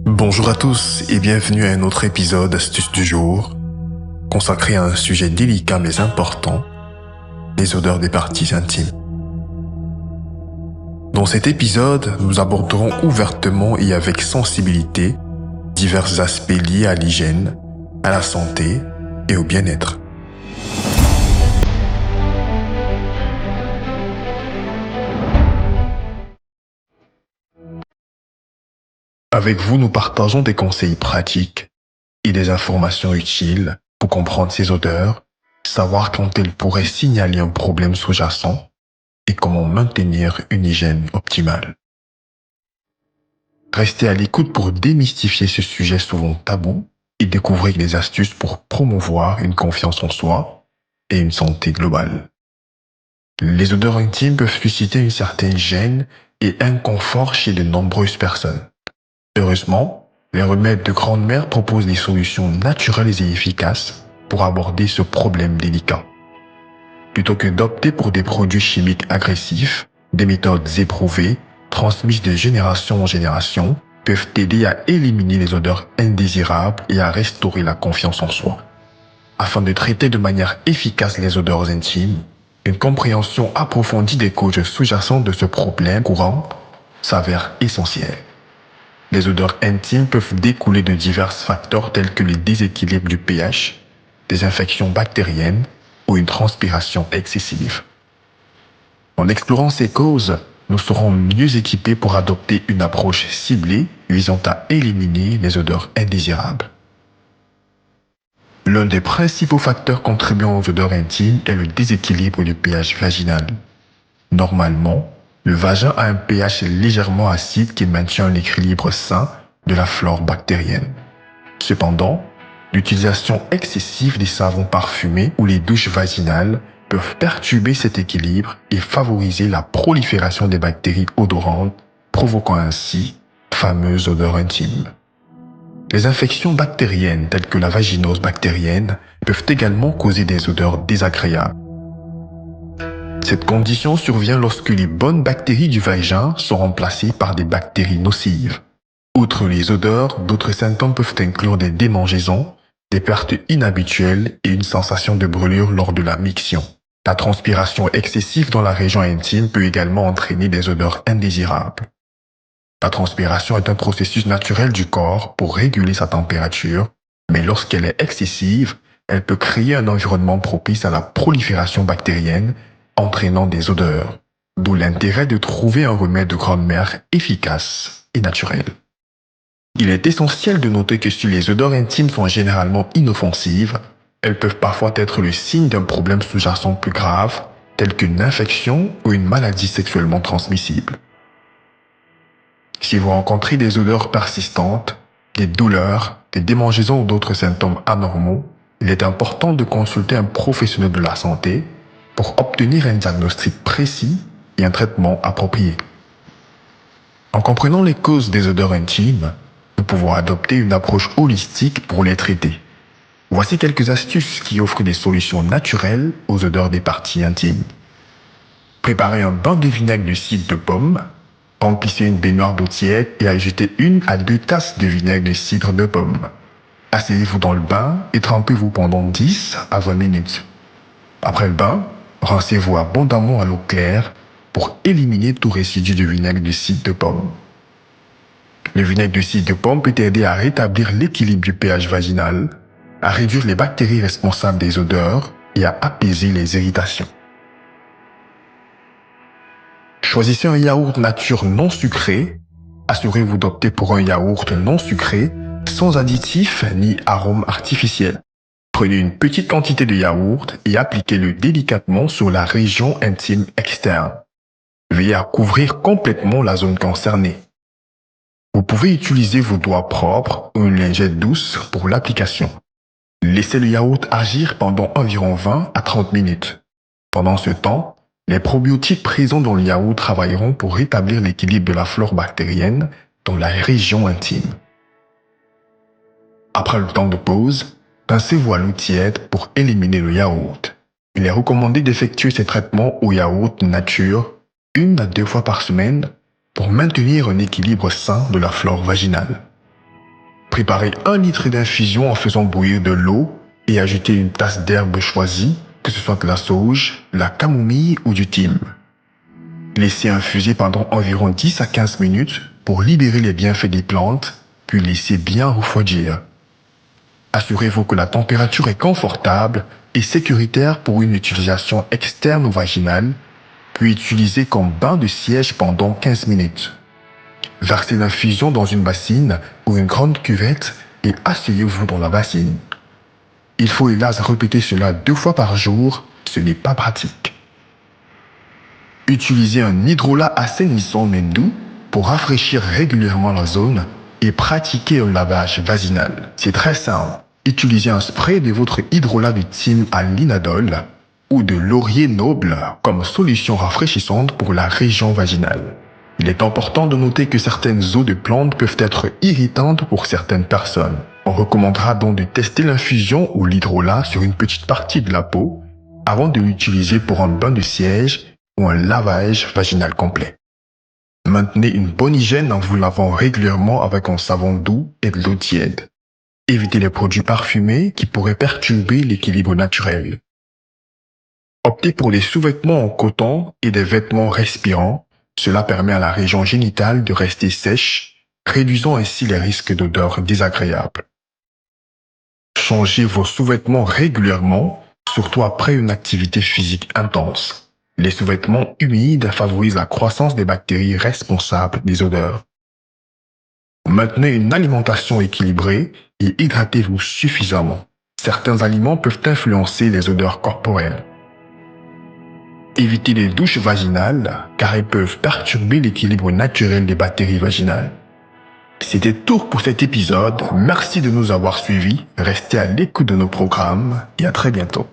Bonjour à tous et bienvenue à un autre épisode d'Astuces du jour, consacré à un sujet délicat mais important, les odeurs des parties intimes. Dans cet épisode, nous aborderons ouvertement et avec sensibilité divers aspects liés à l'hygiène, à la santé et au bien-être. Avec vous, nous partageons des conseils pratiques et des informations utiles pour comprendre ces odeurs, savoir quand elles pourraient signaler un problème sous-jacent et comment maintenir une hygiène optimale. Restez à l'écoute pour démystifier ce sujet souvent tabou et découvrir des astuces pour promouvoir une confiance en soi et une santé globale. Les odeurs intimes peuvent susciter une certaine gêne et inconfort chez de nombreuses personnes. Heureusement, les remèdes de grand-mère proposent des solutions naturelles et efficaces pour aborder ce problème délicat. Plutôt que d'opter pour des produits chimiques agressifs, des méthodes éprouvées, transmises de génération en génération, peuvent aider à éliminer les odeurs indésirables et à restaurer la confiance en soi. Afin de traiter de manière efficace les odeurs intimes, une compréhension approfondie des causes sous-jacentes de ce problème courant s'avère essentielle. Les odeurs intimes peuvent découler de divers facteurs tels que le déséquilibre du pH, des infections bactériennes ou une transpiration excessive. En explorant ces causes, nous serons mieux équipés pour adopter une approche ciblée visant à éliminer les odeurs indésirables. L'un des principaux facteurs contribuant aux odeurs intimes est le déséquilibre du pH vaginal. Normalement, le vagin a un pH légèrement acide qui maintient l'équilibre sain de la flore bactérienne. Cependant, l'utilisation excessive des savons parfumés ou les douches vaginales peuvent perturber cet équilibre et favoriser la prolifération des bactéries odorantes, provoquant ainsi de fameuses odeurs intimes. Les infections bactériennes telles que la vaginose bactérienne peuvent également causer des odeurs désagréables. Cette condition survient lorsque les bonnes bactéries du vagin sont remplacées par des bactéries nocives. Outre les odeurs, d'autres symptômes peuvent inclure des démangeaisons, des pertes inhabituelles et une sensation de brûlure lors de la miction. La transpiration excessive dans la région intime peut également entraîner des odeurs indésirables. La transpiration est un processus naturel du corps pour réguler sa température, mais lorsqu'elle est excessive, elle peut créer un environnement propice à la prolifération bactérienne, entraînant des odeurs, d'où l'intérêt de trouver un remède de grand-mère efficace et naturel. Il est essentiel de noter que si les odeurs intimes sont généralement inoffensives, elles peuvent parfois être le signe d'un problème sous-jacent plus grave, tel qu'une infection ou une maladie sexuellement transmissible. Si vous rencontrez des odeurs persistantes, des douleurs, des démangeaisons ou d'autres symptômes anormaux, il est important de consulter un professionnel de la santé pour obtenir un diagnostic précis et un traitement approprié. En comprenant les causes des odeurs intimes, nous pouvons adopter une approche holistique pour les traiter. Voici quelques astuces qui offrent des solutions naturelles aux odeurs des parties intimes. Préparez un bain de vinaigre de cidre de pomme. Remplissez une baignoire d'eau tiède et ajoutez 1 à 2 tasses de vinaigre de cidre de pomme. Asseyez-vous dans le bain et trempez-vous pendant 10 à 20 minutes. Après le bain, rincez-vous abondamment à l'eau claire pour éliminer tout résidu de vinaigre de cidre de pomme. Le vinaigre de cidre de pomme peut aider à rétablir l'équilibre du pH vaginal, à réduire les bactéries responsables des odeurs et à apaiser les irritations. Choisissez un yaourt nature non sucré. Assurez-vous d'opter pour un yaourt non sucré, sans additifs ni arômes artificiels. Prenez une petite quantité de yaourt et appliquez-le délicatement sur la région intime externe. Veillez à couvrir complètement la zone concernée. Vous pouvez utiliser vos doigts propres ou une lingette douce pour l'application. Laissez le yaourt agir pendant environ 20 à 30 minutes. Pendant ce temps, les probiotiques présents dans le yaourt travailleront pour rétablir l'équilibre de la flore bactérienne dans la région intime. Après le temps de pause, pincez-vous à l'eau tiède pour éliminer le yaourt. Il est recommandé d'effectuer ces traitements au yaourt nature 1 à 2 fois par semaine pour maintenir un équilibre sain de la flore vaginale. Préparez 1 litre d'infusion en faisant bouillir de l'eau et ajoutez une tasse d'herbe choisie, que ce soit de la sauge, la camomille ou du thym. Laissez infuser pendant environ 10 à 15 minutes pour libérer les bienfaits des plantes, puis laissez bien refroidir. Assurez-vous que la température est confortable et sécuritaire pour une utilisation externe ou vaginale, puis utilisez comme bain de siège pendant 15 minutes. Versez l'infusion dans une bassine ou une grande cuvette et asseyez-vous dans la bassine. Il faut hélas répéter cela 2 fois par jour, ce n'est pas pratique. Utilisez un hydrolat assainissant mais doux pour rafraîchir régulièrement la zone et pratiquer un lavage vaginal. C'est très simple. Utilisez un spray de votre hydrolat de thym à l'inadol ou de laurier noble comme solution rafraîchissante pour la région vaginale. Il est important de noter que certaines eaux de plantes peuvent être irritantes pour certaines personnes. On recommandera donc de tester l'infusion ou l'hydrolat sur une petite partie de la peau avant de l'utiliser pour un bain de siège ou un lavage vaginal complet. Maintenez une bonne hygiène en vous lavant régulièrement avec un savon doux et de l'eau tiède. Évitez les produits parfumés qui pourraient perturber l'équilibre naturel. Optez pour des sous-vêtements en coton et des vêtements respirants. Cela permet à la région génitale de rester sèche, réduisant ainsi les risques d'odeurs désagréables. Changez vos sous-vêtements régulièrement, surtout après une activité physique intense. Les sous-vêtements humides favorisent la croissance des bactéries responsables des odeurs. Maintenez une alimentation équilibrée et hydratez-vous suffisamment. Certains aliments peuvent influencer les odeurs corporelles. Évitez les douches vaginales car elles peuvent perturber l'équilibre naturel des bactéries vaginales. C'était tout pour cet épisode. Merci de nous avoir suivis. Restez à l'écoute de nos programmes et à très bientôt.